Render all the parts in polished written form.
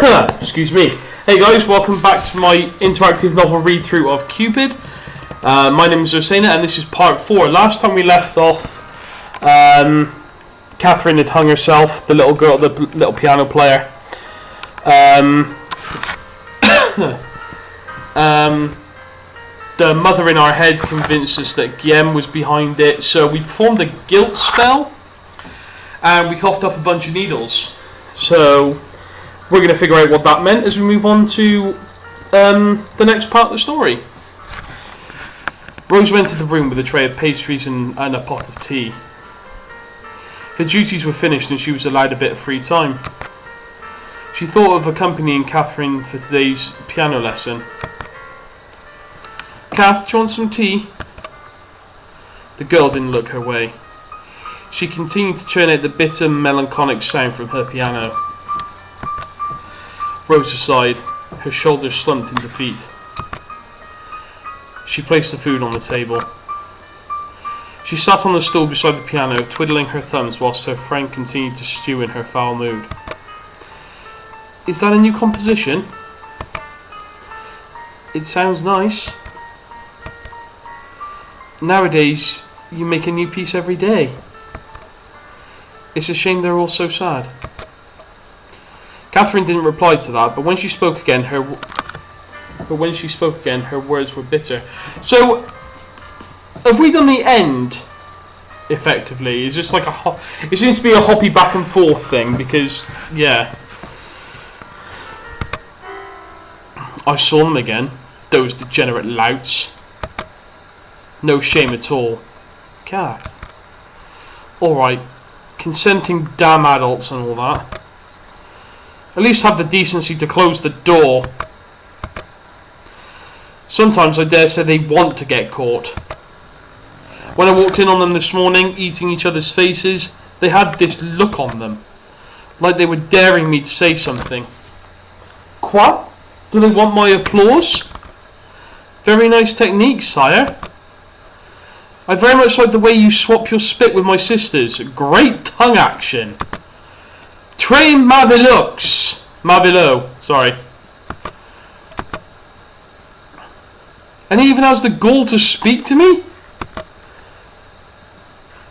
Excuse me. Hey guys, welcome back to my interactive novel read-through of Cupid. My name is Osana and this is part 4. Last time we left off, Catherine had hung herself, the little girl, the little piano player. The mother in our head convinced us that Guillaume was behind it, so we performed a guilt spell and we coughed up a bunch of needles. So we're going to figure out what that meant as we move on to the next part of the story. Rose entered the room with a tray of pastries and a pot of tea. Her duties were finished and she was allowed a bit of free time. She thought of accompanying Catherine for today's piano lesson. Kath, do you want some tea? The girl didn't look her way. She continued to churn out the bitter, melancholic sound from her piano. Rose sighed, her shoulders slumped in defeat. She placed the food on the table. She sat on the stool beside the piano, twiddling her thumbs whilst her friend continued to stew in her foul mood. Is that a new composition? It sounds nice. Nowadays, you make a new piece every day. It's a shame they're all so sad. Catherine didn't reply to that, but when she spoke again, her words were bitter. So, have we done the end? Effectively, is this like it seems to be a hoppy back and forth thing because, yeah, I saw them again. Those degenerate louts. No shame at all. Kath. All right, consenting damn adults and all that. At least have the decency to close the door. Sometimes I dare say they want to get caught. When I walked in on them this morning, eating each other's faces, they had this look on them, like they were daring me to say something. Quoi? Do they want my applause? Very nice technique, sire. I very much like the way you swap your spit with my sisters. Great tongue action. Très Mavilux, sorry. And he even has the gall to speak to me?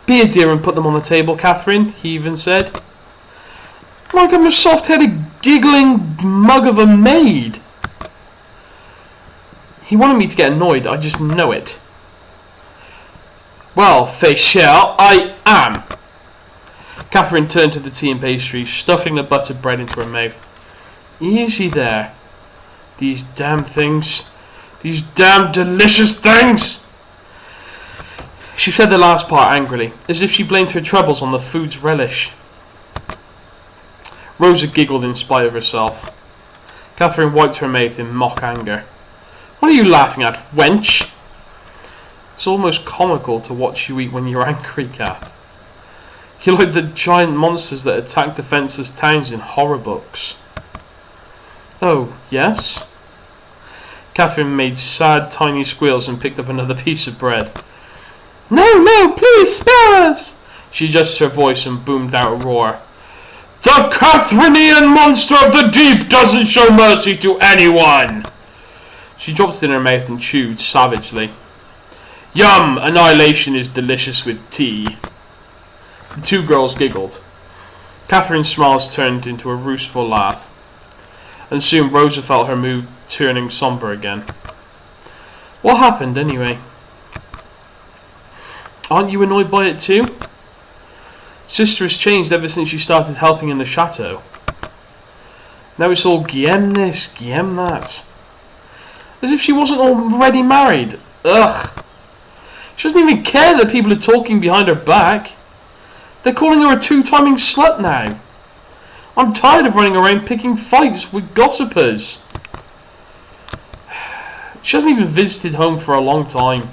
Be a dear and put them on the table, Catherine, he even said. Like I'm a soft-headed, giggling mug of a maid. He wanted me to get annoyed, I just know it. Well, Féchelle, I am. Catherine turned to the tea and pastries, stuffing the buttered bread into her mouth. Easy there. These damn things. These damn delicious things! She said the last part angrily, as if she blamed her troubles on the food's relish. Rosa giggled in spite of herself. Catherine wiped her mouth in mock anger. What are you laughing at, wench? It's almost comical to watch you eat when you're angry, Kath. You're like the giant monsters that attack defenceless towns in horror books. Oh, yes? Catherine made sad, tiny squeals and picked up another piece of bread. No, please spare us! She adjusted her voice and boomed out a roar. The Catherinian monster of the deep doesn't show mercy to anyone! She dropped it in her mouth and chewed savagely. Yum! Annihilation is delicious with tea. The two girls giggled. Catherine's smiles turned into a rustful laugh. And soon Rosa felt her mood turning sombre again. What happened, anyway? Aren't you annoyed by it too? Sister has changed ever since she started helping in the chateau. Now it's all Guillaume this, Guillaume that. As if she wasn't already married. Ugh. She doesn't even care that people are talking behind her back. They're calling her a two-timing slut now. I'm tired of running around picking fights with gossipers. She hasn't even visited home for a long time.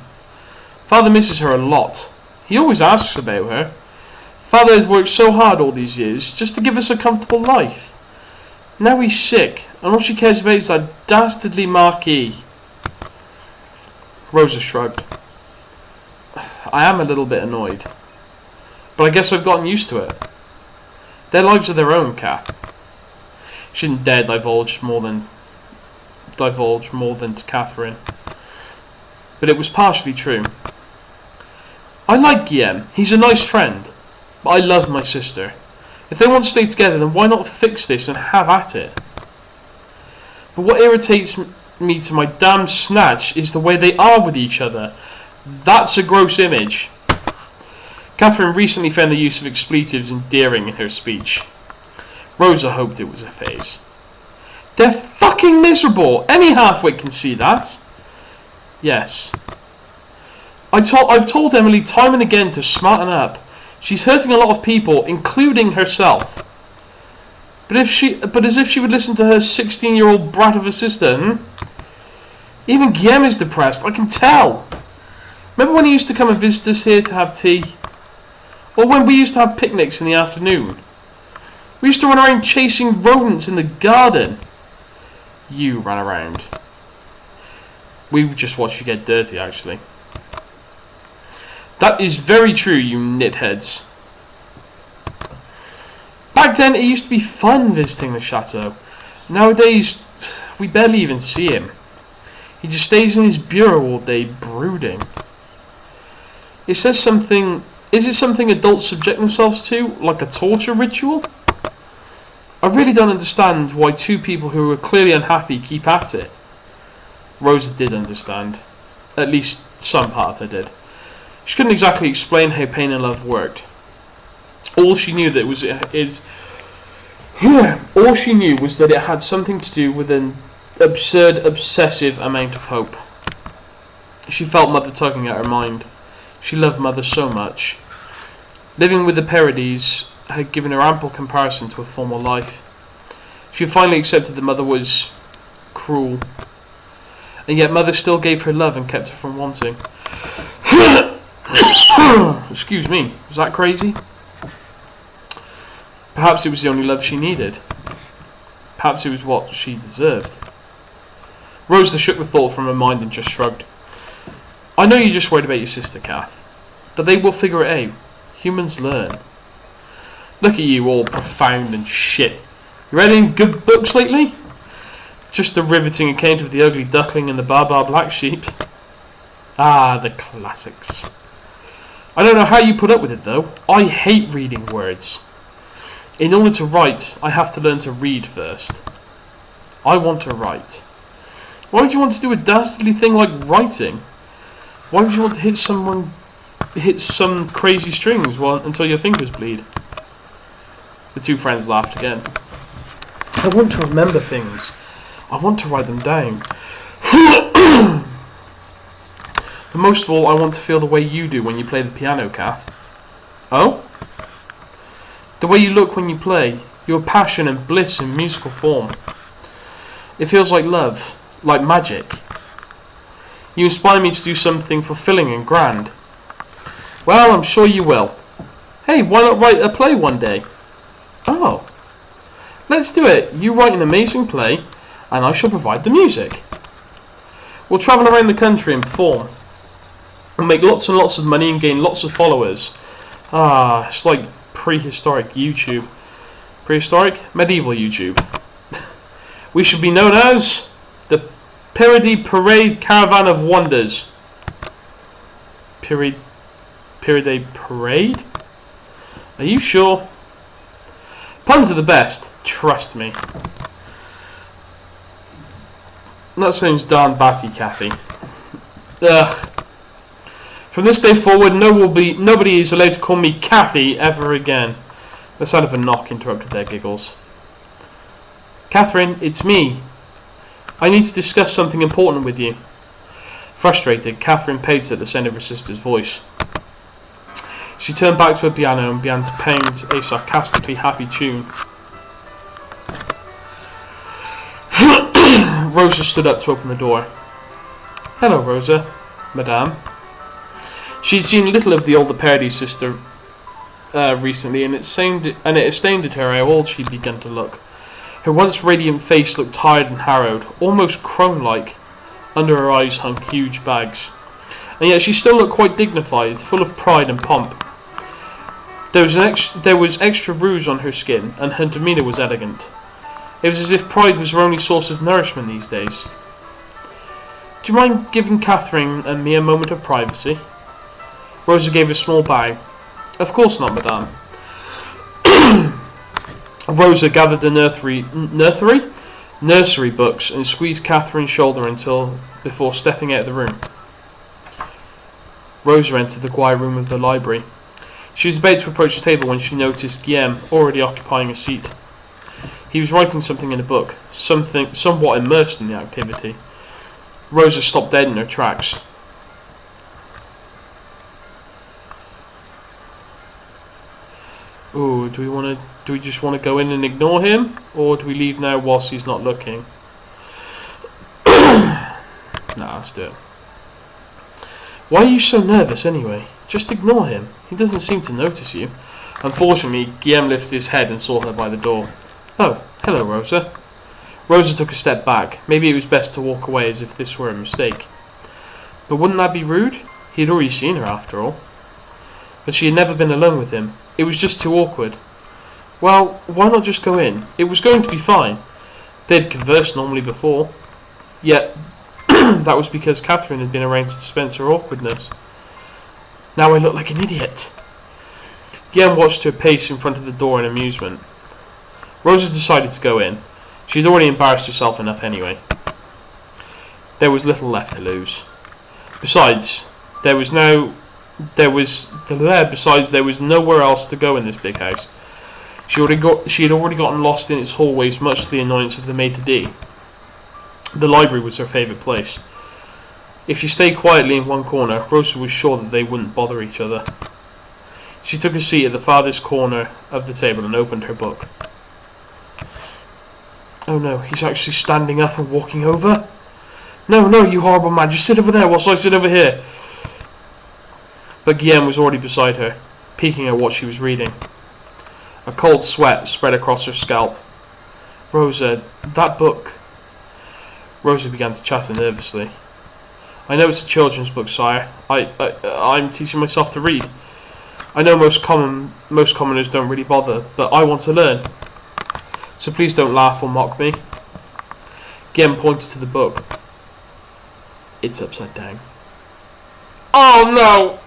Father misses her a lot. He always asks about her. Father has worked so hard all these years just to give us a comfortable life. Now he's sick, and all she cares about is that dastardly Marquis. Rosa shrugged. I am a little bit annoyed. But I guess I've gotten used to it. Their lives are their own, Kat. She didn't dare divulge more than to Catherine. But it was partially true. I like Guillaume. He's a nice friend. But I love my sister. If they want to stay together, then why not fix this and have at it? But what irritates me to my damn snatch is the way they are with each other. That's a gross image. Catherine recently found the use of expletives endearing in her speech. Rosa hoped it was a phase. They're fucking miserable. Any half-wit can see that. Yes. I've told Emily time and again to smarten up. She's hurting a lot of people, including herself. But as if she would listen to her 16-year-old brat of a sister, Even Guillaume is depressed, I can tell. Remember when he used to come and visit us here to have tea? Or when we used to have picnics in the afternoon? We used to run around chasing rodents in the garden. You ran around. We just watched you get dirty, actually. That is very true, you nitheads. Back then, it used to be fun visiting the chateau. Nowadays, we barely even see him. He just stays in his bureau all day, brooding. Is it something adults subject themselves to, like a torture ritual? I really don't understand why two people who are clearly unhappy keep at it. Rosa did understand. At least some part of her did. She couldn't exactly explain how pain and love worked. All she knew was that it had something to do with an absurd, obsessive amount of hope. She felt Mother tugging at her mind. She loved Mother so much. Living with the Paradis had given her ample comparison to a former life. She had finally accepted that Mother was cruel. And yet Mother still gave her love and kept her from wanting. Excuse me, was that crazy? Perhaps it was the only love she needed. Perhaps it was what she deserved. Rosa shook the thought from her mind and just shrugged. I know you're just worried about your sister, Kath. But they will figure it out. Humans learn. Look at you, all profound and shit. You read any good books lately? Just the riveting account of the ugly duckling and the Baa black sheep. Ah, the classics. I don't know how you put up with it, though. I hate reading words. In order to write, I have to learn to read first. I want to write. Why would you want to do a dastardly thing like writing? Why would you want to hit some crazy strings until your fingers bleed? The two friends laughed again. I want to remember things. I want to write them down. But most of all, I want to feel the way you do when you play the piano, Kath. Oh? The way you look when you play. Your passion and bliss in musical form. It feels like love. Like magic. You inspire me to do something fulfilling and grand. Well, I'm sure you will. Hey, why not write a play one day? Oh. Let's do it. You write an amazing play, and I shall provide the music. We'll travel around the country and perform. We'll make lots and lots of money and gain lots of followers. Ah, it's like prehistoric YouTube. Prehistoric? Medieval YouTube. We should be known as the Piridi Parade Caravan of Wonders. Piride Parade? Are you sure? Puns are the best. Trust me. That sounds darn batty, Kathy. Ugh. From this day forward, nobody is allowed to call me Kathy ever again. The sound of a knock interrupted their giggles. Catherine, it's me. I need to discuss something important with you. Frustrated, Catherine paced at the sound of her sister's voice. She turned back to her piano and began to pound a sarcastically happy tune. Rosa stood up to open the door. Hello, Rosa, Madame. She had seen little of the older Paradis sister recently, and it astounded her how old she'd begun to look. Her once radiant face looked tired and harrowed, almost crone-like. Under her eyes hung huge bags. And yet she still looked quite dignified, full of pride and pomp. There was extra rouge on her skin, and her demeanour was elegant. It was as if pride was her only source of nourishment these days. Do you mind giving Catherine and me a moment of privacy? Rosa gave a small bow. Of course not, madame. Rosa gathered the nursery books and squeezed Catherine's shoulder before stepping out of the room. Rosa entered the quiet room of the library. She was about to approach the table when she noticed Guillaume already occupying a seat. He was writing something in a book, somewhat immersed in the activity. Rosa stopped dead in her tracks. Ooh, do we just want to go in and ignore him, or do we leave now whilst he's not looking? Nah, let's do it. Why are you so nervous anyway? Just ignore him. He doesn't seem to notice you. Unfortunately, Guillaume lifted his head and saw her by the door. Oh, hello, Rosa. Rosa took a step back. Maybe it was best to walk away as if this were a mistake. But wouldn't that be rude? He had already seen her after all. But she had never been alone with him. It was just too awkward. Well, why not just go in? It was going to be fine. They'd conversed normally before. Yet, that was because Catherine had been around to dispense her awkwardness. Now I look like an idiot. Guillaume watched her pace in front of the door in amusement. Rosa decided to go in. She had already embarrassed herself enough anyway. There was little left to lose. Besides, there was nowhere else to go in this big house. She had already gotten lost in its hallways, much to the annoyance of the maître-d'. The library was her favourite place. If she stayed quietly in one corner, Rosa was sure that they wouldn't bother each other. She took a seat at the farthest corner of the table and opened her book. Oh no, he's actually standing up and walking over? No, you horrible man, just sit over there whilst I sit over here. But Guillaume was already beside her, peeking at what she was reading. A cold sweat spread across her scalp. Rosa, that book... Rosa began to chatter nervously. I know it's a children's book, sire. I'm teaching myself to read. I know most commoners don't really bother, but I want to learn. So please don't laugh or mock me. Guillaume pointed to the book. It's upside down. Oh no!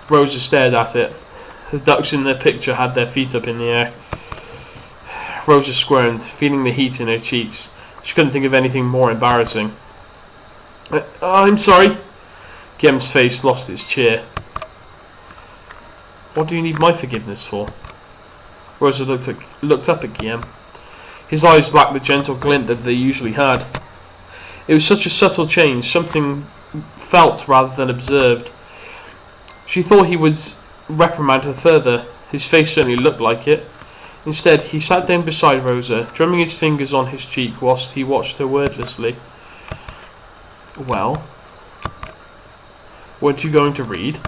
Rosa stared at it. The ducks in the picture had their feet up in the air. Rosa squirmed, feeling the heat in her cheeks. She couldn't think of anything more embarrassing. I'm sorry. Guillaume's face lost its cheer. What do you need my forgiveness for? Rosa looked up at Guillaume. His eyes lacked the gentle glint that they usually had. It was such a subtle change, something felt rather than observed. She thought he would reprimand her further. His face certainly looked like it. Instead, he sat down beside Rosa, drumming his fingers on his cheek whilst he watched her wordlessly. Well? Weren't you going to read?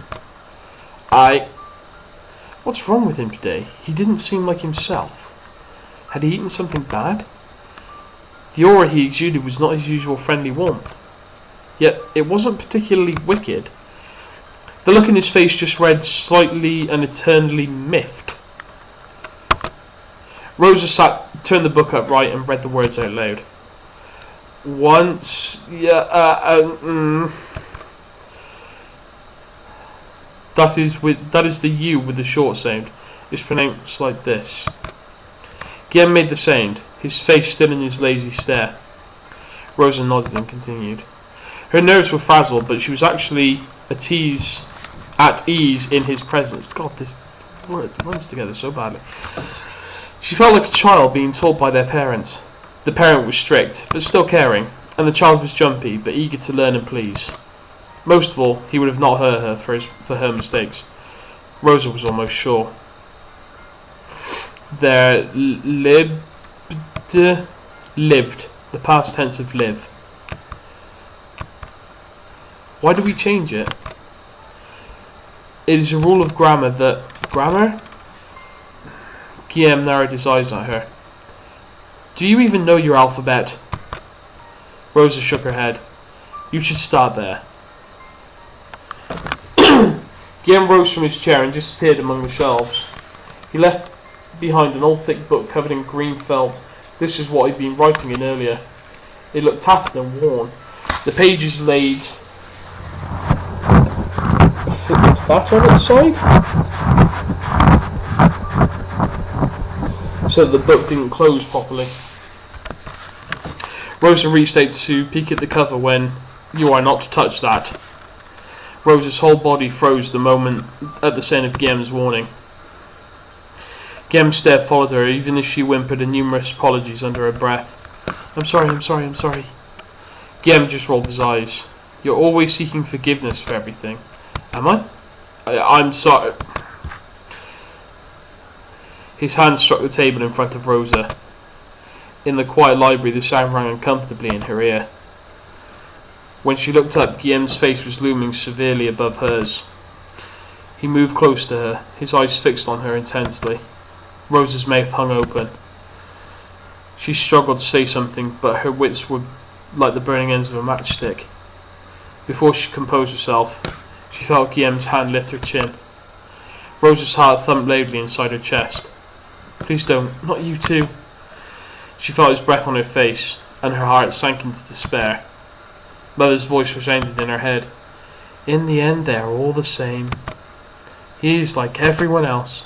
What's wrong with him today? He didn't seem like himself. Had he eaten something bad? The aura he exuded was not his usual friendly warmth. Yet it wasn't particularly wicked. The look in his face just read slightly and eternally miffed. Rosa turned the book upright and read the words out loud. Once, That is the U with the short sound. It's pronounced like this. Guillaume made the sound, his face still in his lazy stare. Rosa nodded and continued. Her nerves were frazzled, but she was actually at ease in his presence. God, this word runs together so badly. She felt like a child being told by their parents. The parent was strict, but still caring, and the child was jumpy, but eager to learn and please. Most of all, he would have not hurt her for her mistakes. Rosa was almost sure. There lived, the past tense of live. Why do we change it? It is a rule of grammar that... Grammar? Guillaume narrowed his eyes at her. Do you even know your alphabet? Rosa shook her head. You should start there. Guillaume rose from his chair and disappeared among the shelves. He left behind an old thick book covered in green felt. This is what he'd been writing in earlier. It looked tattered and worn. The pages laid flat on its side, so that the book didn't close properly. Rosa reached out to peek at the cover when, "You are not to touch that." Rosa's whole body froze the moment at the sound of Guillem's warning. Guillem's stare followed her, even as she whimpered numerous apologies under her breath. I'm sorry. Guillem just rolled his eyes. "You're always seeking forgiveness for everything." "Am I? I'm sorry." His hand struck the table in front of Rosa. In the quiet library, the sound rang uncomfortably in her ear. When she looked up, Guillem's face was looming severely above hers. He moved close to her, his eyes fixed on her intensely. Rosa's mouth hung open. She struggled to say something, but her wits were like the burning ends of a matchstick. Before she composed herself, she felt Guillem's hand lift her chin. Rosa's heart thumped loudly inside her chest. "Please don't, not you too." She felt his breath on her face, and her heart sank into despair. Mother's voice resounded in her head. "In the end, they are all the same. He is like everyone else.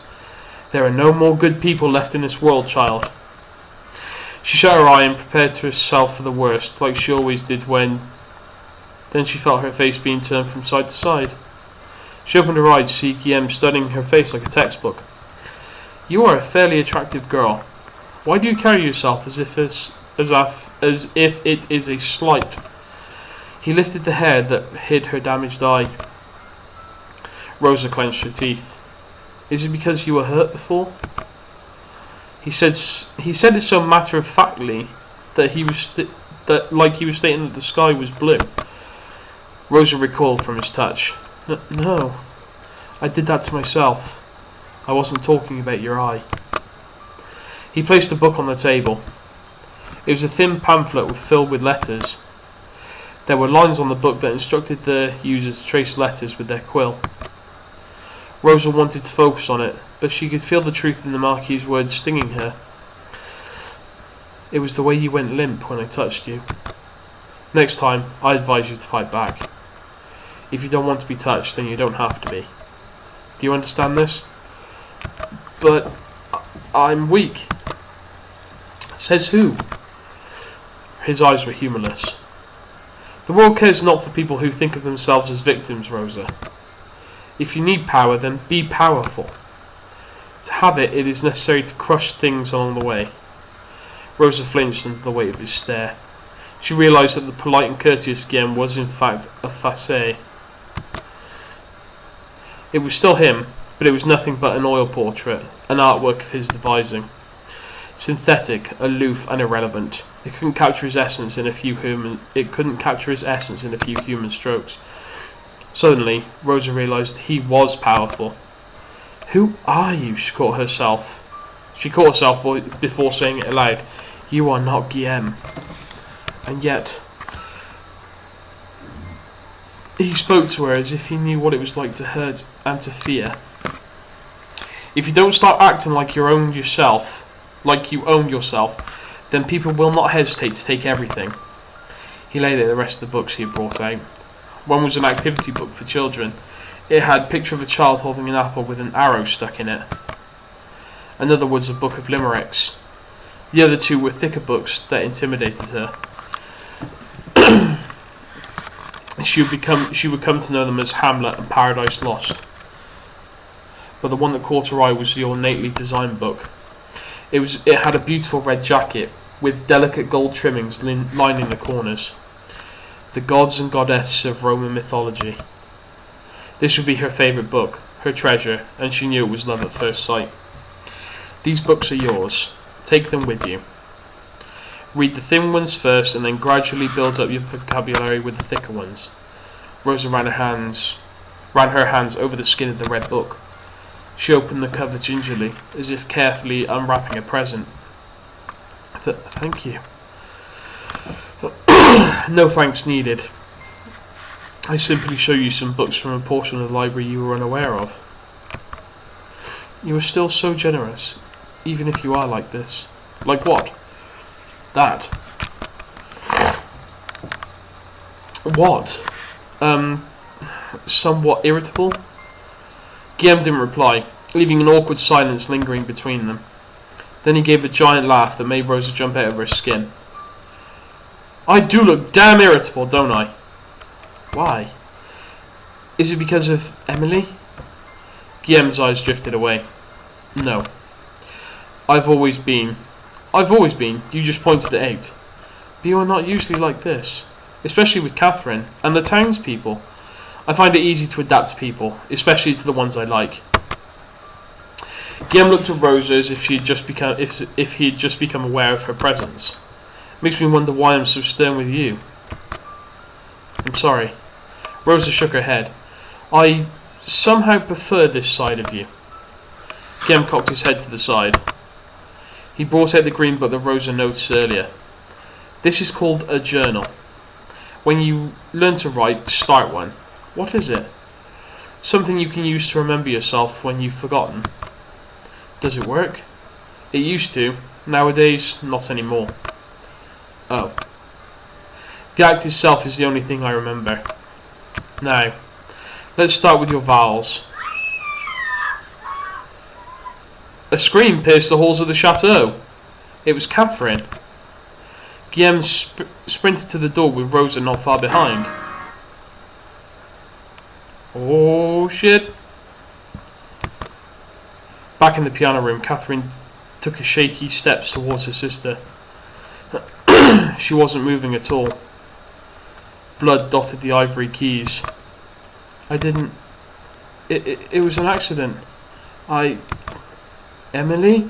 There are no more good people left in this world, child." She shut her eye and prepared herself for the worst, like she always did when... Then she felt her face being turned from side to side. She opened her eyes to see Guillem studying her face like a textbook. "You are a fairly attractive girl. Why do you carry yourself as if it is a slight?" He lifted the hair that hid her damaged eye. Rosa clenched her teeth. "Is it because you were hurt before?" He said it so matter-of-factly that he was stating that the sky was blue. Rosa recoiled from his touch. No, I did that to myself. I wasn't talking about your eye." He placed a book on the table. It was a thin pamphlet filled with letters. There were lines on the book that instructed the user to trace letters with their quill. Rosa wanted to focus on it, but she could feel the truth in the Marquis's words stinging her. "It was the way you went limp when I touched you. Next time, I advise you to fight back. If you don't want to be touched, then you don't have to be. Do you understand this?" "But I'm weak." "Says who?" His eyes were humourless. "The world cares not for people who think of themselves as victims, Rosa. If you need power, then be powerful. To have it, it is necessary to crush things along the way." Rosa flinched under the weight of his stare. She realised that the polite and courteous Guillem was in fact a facet. It was still him, but it was nothing but an oil portrait, an artwork of his devising. Synthetic, aloof, and irrelevant. It couldn't capture his essence in a few human strokes. Suddenly, Rosa realised he was powerful. "Who are you?" She caught herself before saying it aloud. "You are not Guillem." And yet, he spoke to her as if he knew what it was like to hurt and to fear. "If you don't start acting like you own yourself, then people will not hesitate to take everything." He laid out the rest of the books he had brought out. One was an activity book for children. It had a picture of a child holding an apple with an arrow stuck in it. Another was a book of limericks. The other two were thicker books that intimidated her. She would come to know them as Hamlet and Paradise Lost. But the one that caught her eye was the ornately designed book. It had a beautiful red jacket with delicate gold trimmings lining the corners. The gods and goddesses of Roman mythology. This would be her favourite book, her treasure, and she knew it was love at first sight. "These books are yours. Take them with you. Read the thin ones first, and then gradually build up your vocabulary with the thicker ones." Rosa ran her hands over the skin of the red book. She opened the cover gingerly, as if carefully unwrapping a present. Thank you." "No thanks needed. I simply show you some books from a portion of the library you were unaware of." "You are still so generous. Even if you are like this. Like what? That. What? Somewhat irritable? Guillaume didn't reply, leaving an awkward silence lingering between them. Then he gave a giant laugh that made Rosa jump out of her skin. I do look damn irritable, don't I? Why? Is it because of Emily? Guillaume's eyes drifted away. No. I've always been. You just pointed it out. But you are not usually like this. Especially with Catherine and the townspeople. I find it easy to adapt to people, especially to the ones I like. Guillaume looked at Rosa as if he had just become aware of her presence. Makes me wonder why I'm so stern with you. I'm sorry. Rosa shook her head. I somehow prefer this side of you. Guillaume cocked his head to the side. He brought out the green book that Rosa noticed earlier. This is called a journal. When you learn to write, start one. What is it? Something you can use to remember yourself when you've forgotten. Does it work? It used to. Nowadays, not anymore. Oh. The act itself is the only thing I remember. Now, let's start with your vowels. A scream pierced the halls of the chateau. It was Catherine. Guillaume sprinted to the door with Rosa not far behind. Oh shit. Back in the piano room, Catherine took a shaky steps towards her sister. She wasn't moving at all. Blood dotted the ivory keys. I didn't... It was an accident. Emily?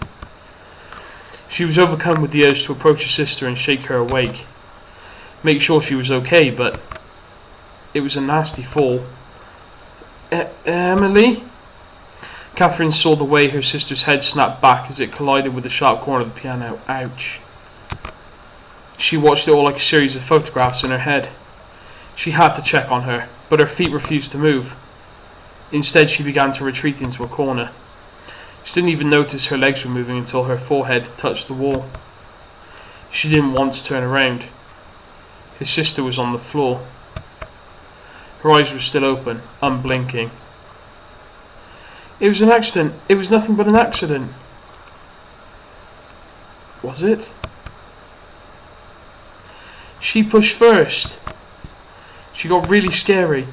She was overcome with the urge to approach her sister and shake her awake. Make sure she was okay, but... It was a nasty fall. Emily? Catherine saw the way her sister's head snapped back as it collided with the sharp corner of the piano. Ouch. She watched it all like a series of photographs in her head. She had to check on her, but her feet refused to move. Instead, she began to retreat into a corner. She didn't even notice her legs were moving until her forehead touched the wall. She didn't want to turn around. Her sister was on the floor. Her eyes were still open, unblinking. It was an accident. It was nothing but an accident. Was it? She pushed first. She got really scary.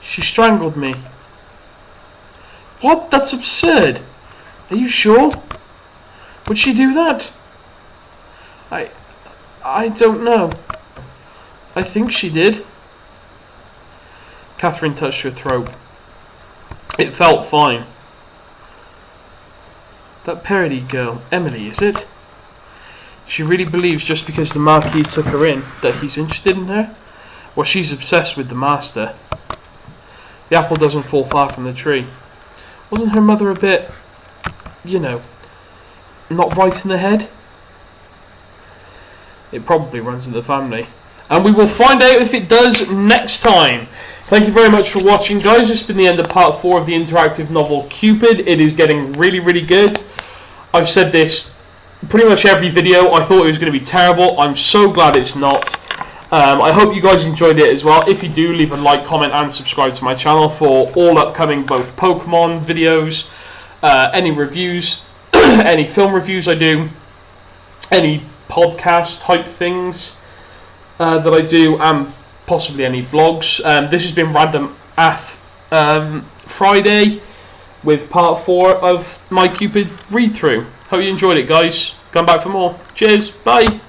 She strangled me. What? That's absurd. Are you sure? Would she do that? I don't know. I think she did. Catherine touched her throat. It felt fine. That parody girl, Emily, is it? She really believes just because the Marquis took her in that he's interested in her? Well, she's obsessed with the master. The apple doesn't fall far from the tree. Wasn't her mother a bit, you know, not right in the head? It probably runs in the family. And we will find out if it does next time. Thank you very much for watching, guys. This has been the end of part 4 of the interactive novel Cupid. It is getting really, really good. I've said this pretty much every video. I thought it was going to be terrible. I'm so glad it's not. I hope you guys enjoyed it as well. If you do, leave a like, comment and subscribe to my channel for all upcoming both Pokemon videos, any reviews, any film reviews I do, any podcast type things that I do, and possibly any vlogs. This has been Random AF Friday with part 4 of my Cupid read-through. Hope you enjoyed it, guys. Come back for more. Cheers. Bye.